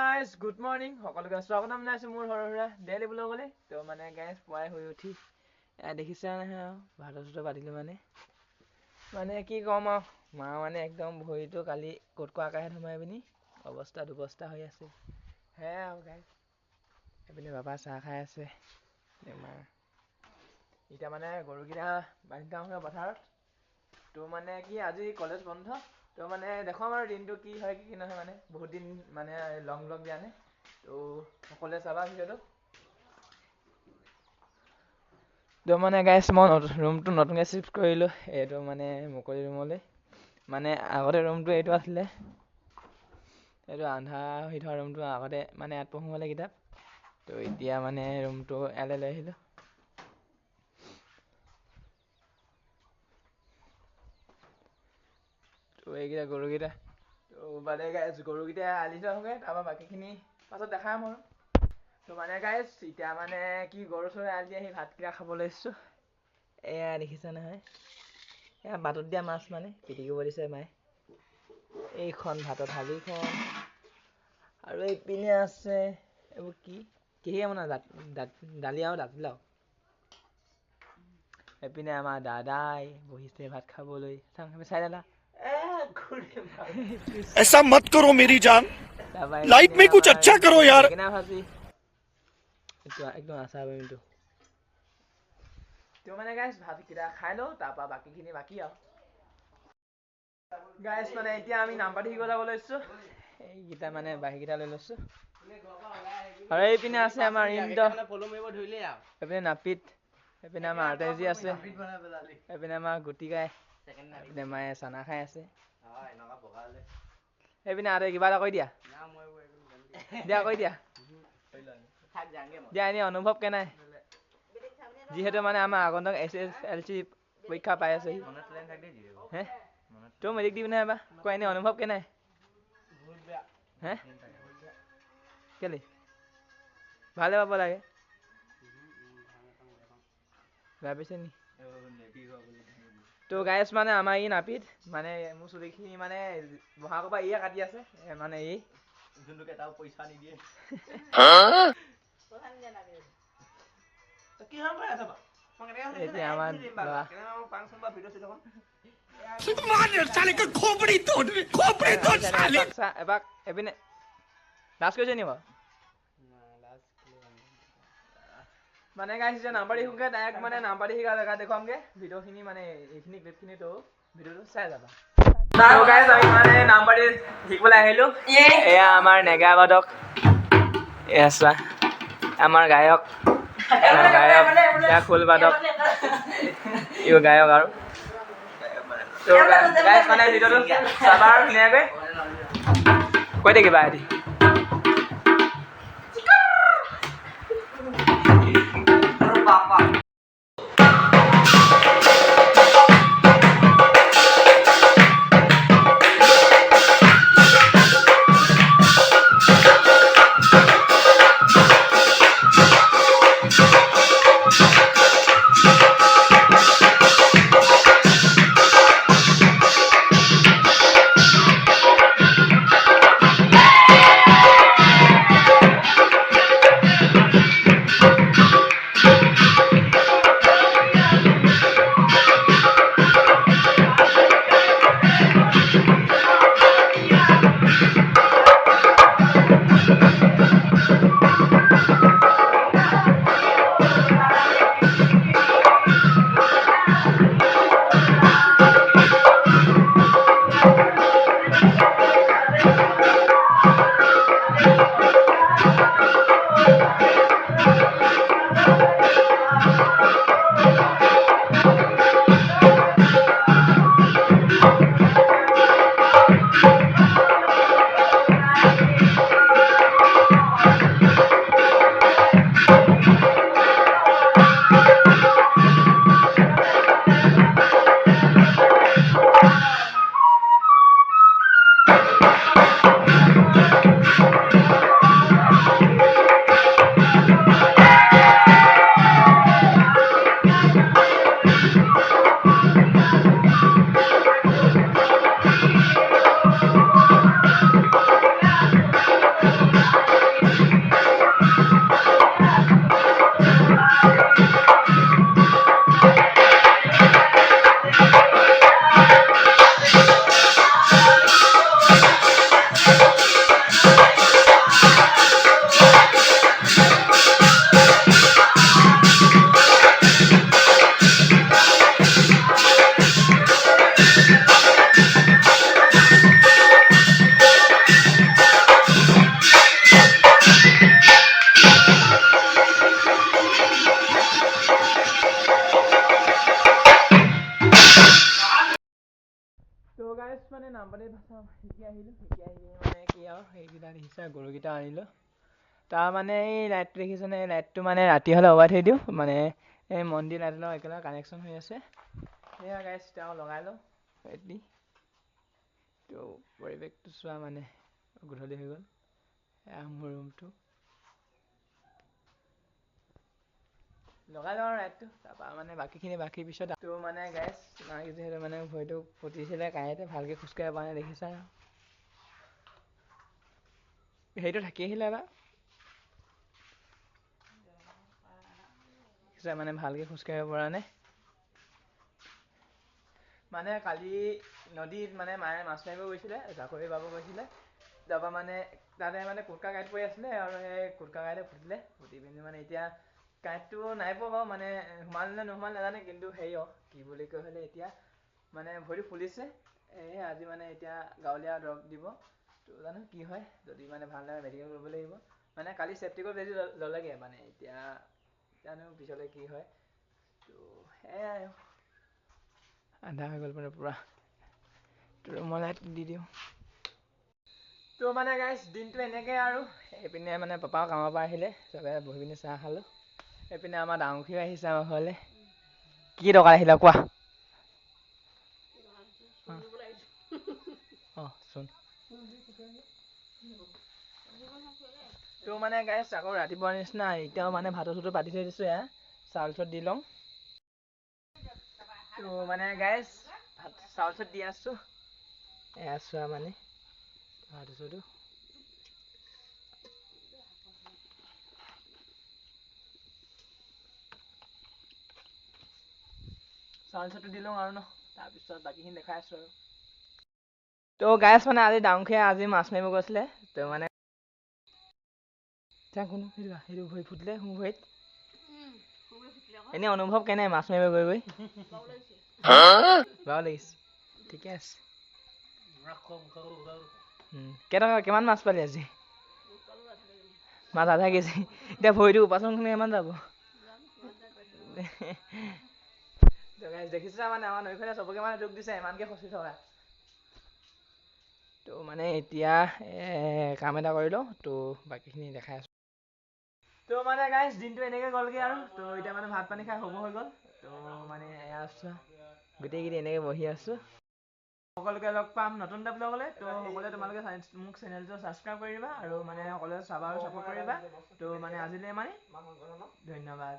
Guys good morning সকলোকে স্বাগতম জনাইছোঁ মোৰ সৰু সুৰা ডেইলি ব্লগলৈ। তো মানে গাইজ পুৱাই শুই উঠি দেখিছা নহয় আৰু ভাত চাত পাতিলোঁ মানে কি ক'ম আৰু মা মানে একদম ভৰিটো কালি ক'ত আকাশে সোমাই পিনি অৱস্থা দুবস্থা হৈ আছে সেয়াই আৰু গাইজ। এইপিনে বাবা চাহ খাই আছে মা এতিয়া মানে গৰুকেইটা বান্ধি থওঁ পথাৰত। তো মানে কি আজি কলেজ বন্ধ, তো মানে দেখুৱাম আৰু দিনটো কি হয় কি নহয়, মানে বহুত দিন মানে লং দিয়া নাই, তো সকলোৱে চাবা ভিডিঅ'টো। তো মানে গাইছ মই ৰুমটো নতুনকৈ চিফ্ট কৰিলোঁ, এইটো মানে মুকলি ৰুমলৈ। মানে আগতে ৰুমটো এইটো আছিলে, এইটো আন্ধাৰ হৈ থকা ৰুমটো আগতে মানে ইয়াত পঢ়োঁ কিতাপ, তো এতিয়া মানে ৰুমটো ইয়ালৈ লৈ আহিলোঁ। তো এইকেইটা গৰুকেইটা, তো মানে গাইজ গৰুকেইটা আলি থৈ আহোঁগৈ, তাৰপৰা বাকীখিনি পাছত দেখাম আৰু। তো মানে গাইজ এতিয়া মানে কি গৰু চৰু আলি দি আহি ভাতকেইটা খাব লৈছোঁ। এয়া দেখিছা নহয়, এয়া বাটত দিয়া মাছ মানে পিটিকিব দিছে মায়ে। এইখন ভাতৰ থালিখন আৰু এইপিনে আছে এইবোৰ কিহে মানে দালি আৰু জাতিলাও। এইপিনে আমাৰ দাদাই বহিছে ভাত খাবলৈ, চাই দাদা। ऐसा मत करो मेरी जान, लाइफ में कुछ अच्छा करो यार। ভাজি একদম আচাৰ বনিটো। তো মানে গাইজ ভাতকেইটা খাই লওঁ, তাৰপৰা বাকীখিনি বাকী আৰু গাইজ মানে এতিয়া আমি নামপাতি শিকিব যাব লৈছোঁ। এইকেইটা মানে বাঁহীকেইটা লৈ লৈছোঁ, আৰু এইপিনে আছে আমাৰ এইপিনে নাপিত, এইপিনে আমাৰ আৰ্টেজি আছে, এইপিনে আমাৰ গুটি গাই, এইপিনে মায়ে চানা খাই আছে। এইপিনে আৰু কিবা এটা কৈ দিয়া কৈ দিয়া দিয়া, এনেই অনুভৱ কেনাই, যিহেতু মানে আমাৰ আগন্তক SSLC পৰীক্ষা পাই আছে হে, তই মেট্ৰিক দিবি নহয় এবাৰ, কোৱা এনেই অনুভৱ কেনাই হে, কেলে ভালে পাব লাগে, বেয়া পাইছে নি? তো গাইজ মানে আমাৰ ই নাপিত, মানে মোৰ চুলিখিনি মানে বহাগৰ পৰা ইয়ে কাটি আছে, মানে ই যোনটোক এটাও পইচা নিদিয়ে। এতিয়া আমাৰ এবাক এপিনে লাজ কৰিছে নি বাৰু? মানে গাইছ এতিয়া নাম্বাৰ দি শুনকে ডাইৰেক্ট মানে নাম্বাৰ দি শিকা জেগা দেখুৱামগে, ভিডিঅ'খিনি মানে এইখিনি ক্লিপখিনি তো ভিডিঅ'টো চাই যাবা। তো গাইছ আমি মানে নাম্বাৰ দি শিকিবলৈ আহিলোঁ। এয়া আমাৰ নেগা বাদক, এয়া চোৱা আমাৰ গায়ক, এয়া খোল বাদক, ইও গায়ক আৰু। তো গাইছ মানে ভিডিঅ'টো চাবা আৰু ধুনীয়াকৈ কৈ থাকিবা এটি। নামপাতি ভাষা শিকি আহিলো মানে কি আৰু সেইকেইটা দেখিছা গৰুকেইটা আনিলো তাৰ মানে এই লাইটটো দেখিছেনে এই লাইটটো মানে ৰাতি হ'লে লগাই থৈ দিওঁ মানে এই মন্দিৰ লাইটৰ লগত একেলগে কানেকশ্যন হৈ আছে সেয়া গাইছ তেওঁ লগাই লওঁ ৰাতি তো পৰিৱেশটো চোৱা মানে গধূলি হৈ গ'ল এয়া মোৰ ৰুমটো লগাই লওঁ আৰু লাইটটো তাৰপৰা মানে বাকী পিছত তো মানে গাইছ মাক যিহেতু মানে ভৰিটো ফুটিছিলে কাঁহীতে ভালকৈ খোজকাঢ়িব পৰা নাই দেখিছা সেইটো থাকি আহিলে এবাৰ মানে ভালকৈ খোজকাঢ়িব পৰা নাই মানে কালি নদীত মানে মায়ে মাছ মাৰিব গৈছিলে জাকৈ বাব গৈছিলে তাৰপৰা মানে তাতে মানে কুটকা কাঁইট পৰি আছিলে আৰু সেই কুটকা কাঁইটে ফুটি পিনি মানে এতিয়া কাঁইটটো নাই পোৱা বাৰু মানে সোমাল নে নোসোমাল নাজানে কিন্তু হেৰি কি বুলি কৈ হ'লে এতিয়া মানে ভৰিটো ফুলিছে আজি মানে এতিয়া গাঁৱলীয়া দৰৱ দিব তো জানো কি হয় যদি মানে ভাল নহয় মেডিকেল কৰিব লাগিব মানে কালি চেফটিকৰ বেজি ল'লেগৈ মানে এতিয়া জানো পিছলৈ কি হয় তো সেয়াই আধা হৈ গ'ল মানে পূৰা ৰুমৰ লাইট দি দিওঁ তো মানে গাইছ দিনটো এনেকৈ আৰু এইপিনে মানে পাপাও কামৰ পৰা আহিলে চবে বহি পিনি চাহ খালোঁ এইপিনে আমাৰ ডাঙৰখিও আহিছে আমাৰ ঘৰলৈ কি দৰকাৰ আহিলে কোৱা অঁ চোন তো মানে গাইছ আকৌ ৰাতিপুৱাৰ নিচিনা এতিয়াও মানে ভাতৰ চুটো পাতি থৈ দিছোঁ চাউল চট দি লওঁ তো মানে গাইছ চাউল চট দি আছোঁ চোৱা মানে ভাতৰ চুটো চাউল চটটো দি লওঁ আৰু ন তাৰপিছত বাকীখিনি দেখাই আছোঁ আৰু তো গাইছ মানে আজি ডাঙৰখীয়ে আজি মাছ মাৰিব গৈছিলে তো মানে সেইটো ভৰি ফুটিলে মোৰ ভৰিত এনেই অনুভৱ কেনে মাছ মাৰিব গৈ বাৰু লাগিছে ঠিকে আছে কেইটকা কিমান মাছ পালি আজি মাছ আধা কেজি এতিয়া ভৰিটো উপাচনখিনি কিমান যাব দেখিছা মানে আমাৰ নৈখনে চবকে মানে দুখ দিছে ইমানকৈ ফচি থকা তো মানে এতিয়া কাম এটা কৰি লওঁ তো বাকীখিনি দেখাই আছোঁ তো মানে গাইছ দিনটো এনেকৈ গ'লগৈ আৰু তো এতিয়া মানে ভাত পানী খাই শুব হৈ গ'ল তো মানে এয়া আছোঁ গোটেইকেইদিন এনেকৈ বহি আছোঁ সকলোকে লগ পাম নতুন এটা ব্লগলৈ তো সকলোৱে তোমালোকে মোক চেনেলটো ছাবস্ক্ৰাইব কৰি দিবা আৰু মানে সকলোৱে চাবা আৰু ছাপোৰ্ট কৰিবা তো মানে আজিলৈ মানে ধন্যবাদ